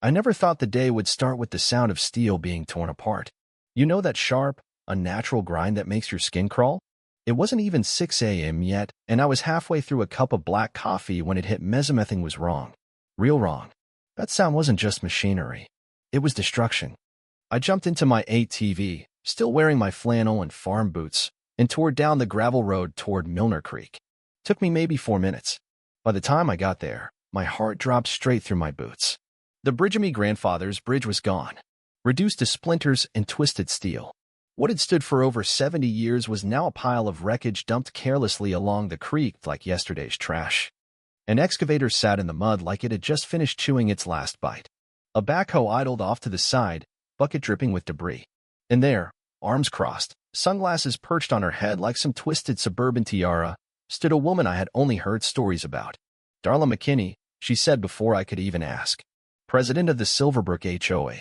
I never thought the day would start with the sound of steel being torn apart. You know that sharp, unnatural grind that makes your skin crawl? It wasn't even 6 a.m. yet, and I was halfway through a cup of black coffee when it hit me. Something was wrong. Real wrong. That sound wasn't just machinery. It was destruction. I jumped into my ATV, still wearing my flannel and farm boots, and tore down the gravel road toward Milner Creek. Took me maybe 4 minutes. By the time I got there, my heart dropped straight through my boots. The bridge of me grandfather's bridge was gone, reduced to splinters and twisted steel. What had stood for over 70 years was now a pile of wreckage dumped carelessly along the creek like yesterday's trash. An excavator sat in the mud like it had just finished chewing its last bite. A backhoe idled off to the side, bucket dripping with debris. And there, arms crossed, sunglasses perched on her head like some twisted suburban tiara, stood a woman I had only heard stories about. Darla McKinney, she said before I could even ask. President of the Silverbrook HOA.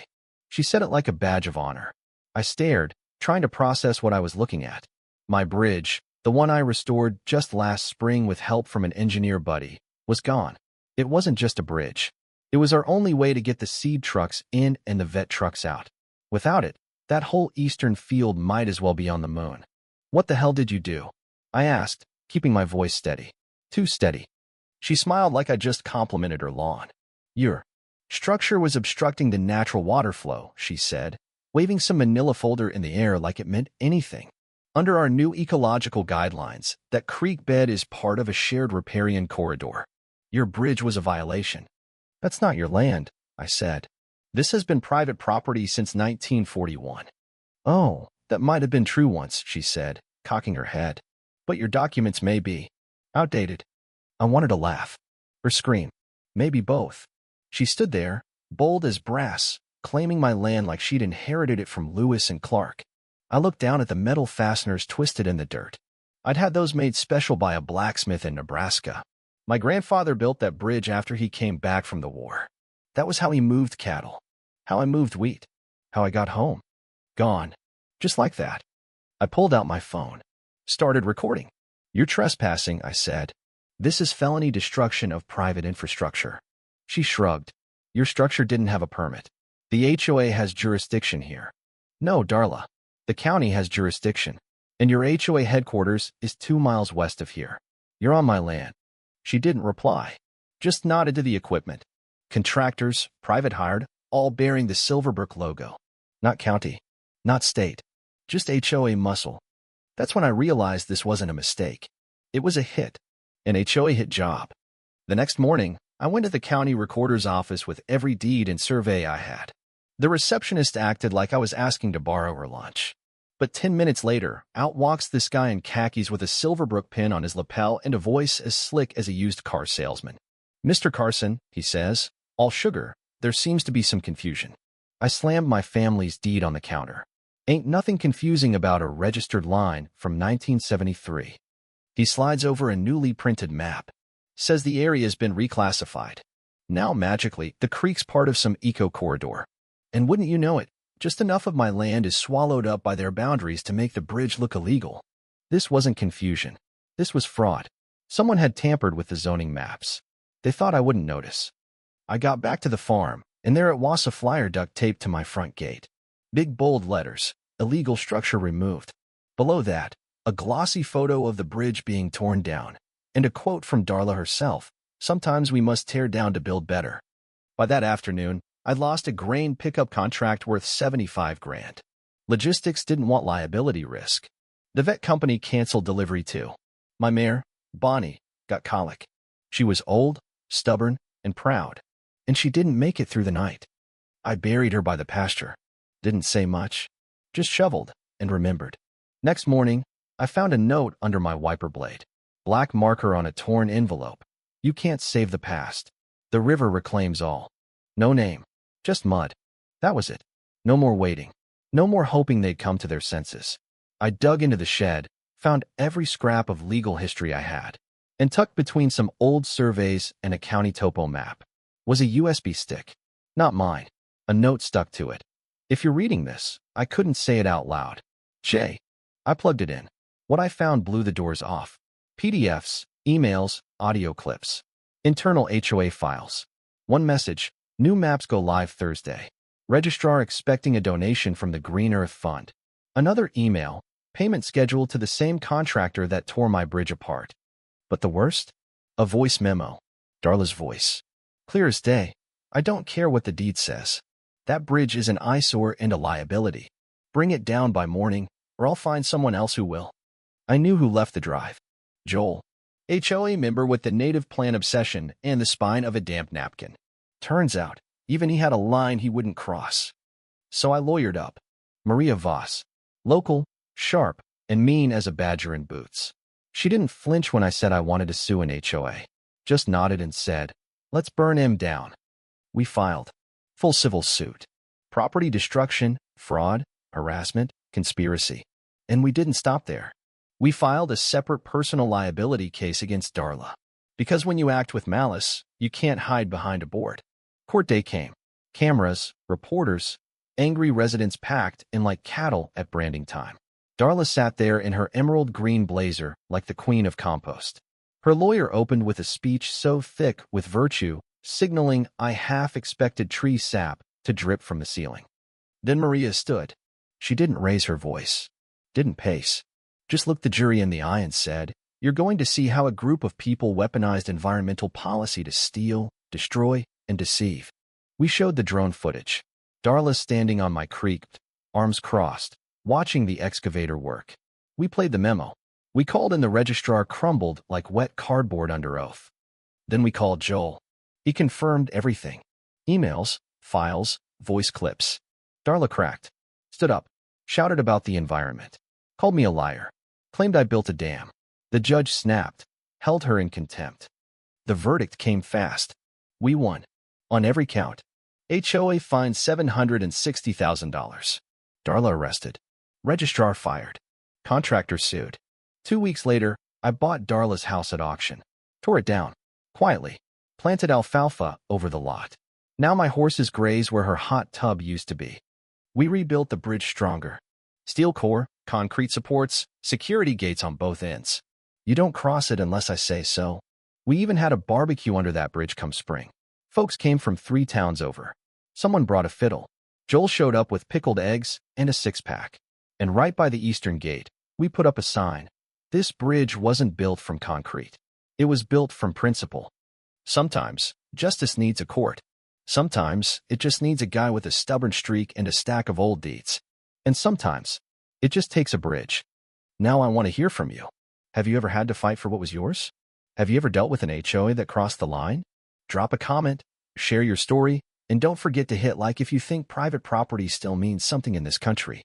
She said it like a badge of honor. I stared, trying to process what I was looking at. My bridge, the one I restored just last spring with help from an engineer buddy, was gone. It wasn't just a bridge. It was our only way to get the seed trucks in and the vet trucks out. Without it, that whole eastern field might as well be on the moon. What the hell did you do? I asked, keeping my voice steady. Too steady. She smiled like I just complimented her lawn. Your structure was obstructing the natural water flow, she said, waving some manila folder in the air like it meant anything. Under our new ecological guidelines, that creek bed is part of a shared riparian corridor. Your bridge was a violation. That's not your land, I said. This has been private property since 1941. Oh, that might have been true once, she said, cocking her head. But your documents may be outdated. I wanted to laugh, or scream, maybe both. She stood there, bold as brass, claiming my land like she'd inherited it from Lewis and Clark. I looked down at the metal fasteners twisted in the dirt. I'd had those made special by a blacksmith in Nebraska. My grandfather built that bridge after he came back from the war. That was how he moved cattle, how I moved wheat, how I got home. Gone. Just like that. I pulled out my phone. Started recording. You're trespassing, I said. This is felony destruction of private infrastructure. She shrugged. Your structure didn't have a permit. The HOA has jurisdiction here. No, Darla. The county has jurisdiction. And your HOA headquarters is 2 miles west of here. You're on my land. She didn't reply. Just nodded to the equipment. Contractors, private hired, all bearing the Silverbrook logo. Not county. Not state. Just HOA muscle. That's when I realized this wasn't a mistake. It was a hit. An HOA hit job. The next morning, I went to the county recorder's office with every deed and survey I had. The receptionist acted like I was asking to borrow her lunch. But 10 minutes later, out walks this guy in khakis with a Silverbrook pin on his lapel and a voice as slick as a used car salesman. Mr. Carson, he says, all sugar, there seems to be some confusion. I slammed my family's deed on the counter. Ain't nothing confusing about a registered line from 1973. He slides over a newly printed map. Says the area's been reclassified. Now, magically, the creek's part of some eco-corridor. And wouldn't you know it, just enough of my land is swallowed up by their boundaries to make the bridge look illegal. This wasn't confusion. This was fraud. Someone had tampered with the zoning maps. They thought I wouldn't notice. I got back to the farm, and there it was, a flyer duct taped to my front gate. Big bold letters, illegal structure removed. Below that, a glossy photo of the bridge being torn down, and a quote from Darla herself, sometimes we must tear down to build better. By that afternoon, I'd lost a grain pickup contract worth $75,000. Logistics didn't want liability risk. The vet company canceled delivery too. My mare, Bonnie, got colic. She was old, stubborn, and proud, and she didn't make it through the night. I buried her by the pasture. Didn't say much, just shoveled and remembered. Next morning, I found a note under my wiper blade. Black marker on a torn envelope. You can't save the past. The river reclaims all. No name. Just mud. That was it. No more waiting. No more hoping they'd come to their senses. I dug into the shed, found every scrap of legal history I had, and tucked between some old surveys and a county topo map was a USB stick. Not mine. A note stuck to it. If you're reading this, I couldn't say it out loud. Jay. I plugged it in. What I found blew the doors off. PDFs, emails, audio clips, internal HOA files. One message, New maps go live Thursday. Registrar expecting a donation from the Green Earth Fund. Another email, payment scheduled to the same contractor that tore my bridge apart. But the worst? A voice memo. Darla's voice. Clear as day. I don't care what the deed says. That bridge is an eyesore and a liability. Bring it down by morning, or I'll find someone else who will. I knew who left the drive. Joel. HOA member with the native plant obsession and the spine of a damp napkin. Turns out, even he had a line he wouldn't cross. So I lawyered up. Maria Voss. Local, sharp, and mean as a badger in boots. She didn't flinch when I said I wanted to sue an HOA. Just nodded and said, let's burn him down. We filed. Full civil suit. Property destruction, fraud, harassment, conspiracy. And we didn't stop there. We filed a separate personal liability case against Darla. Because when you act with malice, you can't hide behind a board. Court day came. Cameras, reporters, angry residents packed in like cattle at branding time. Darla sat there in her emerald green blazer like the queen of compost. Her lawyer opened with a speech so thick with virtue, signaling I half-expected tree sap to drip from the ceiling. Then Maria stood. She didn't raise her voice, didn't pace, just looked the jury in the eye and said, you're going to see how a group of people weaponized environmental policy to steal, destroy, and deceive. We showed the drone footage. Darla standing on my creek, arms crossed, watching the excavator work. We played the memo. We called and the registrar crumbled like wet cardboard under oath. Then we called Joel. He confirmed everything. Emails, files, voice clips. Darla cracked, stood up, shouted about the environment, called me a liar, claimed I built a dam. The judge snapped, held her in contempt. The verdict came fast. We won. On every count. HOA fined $760,000. Darla arrested. Registrar fired. Contractor sued. 2 weeks later, I bought Darla's house at auction. Tore it down. Quietly. Planted alfalfa over the lot. Now my horses graze where her hot tub used to be. We rebuilt the bridge stronger. Steel core, concrete supports, security gates on both ends. You don't cross it unless I say so. We even had a barbecue under that bridge come spring. Folks came from 3 towns over. Someone brought a fiddle. Joel showed up with pickled eggs and a 6-pack. And right by the eastern gate, we put up a sign. This bridge wasn't built from concrete. It was built from principle. Sometimes, justice needs a court. Sometimes, it just needs a guy with a stubborn streak and a stack of old deeds. And sometimes, it just takes a bridge. Now I want to hear from you. Have you ever had to fight for what was yours? Have you ever dealt with an HOA that crossed the line? Drop a comment, share your story, and don't forget to hit like if you think private property still means something in this country.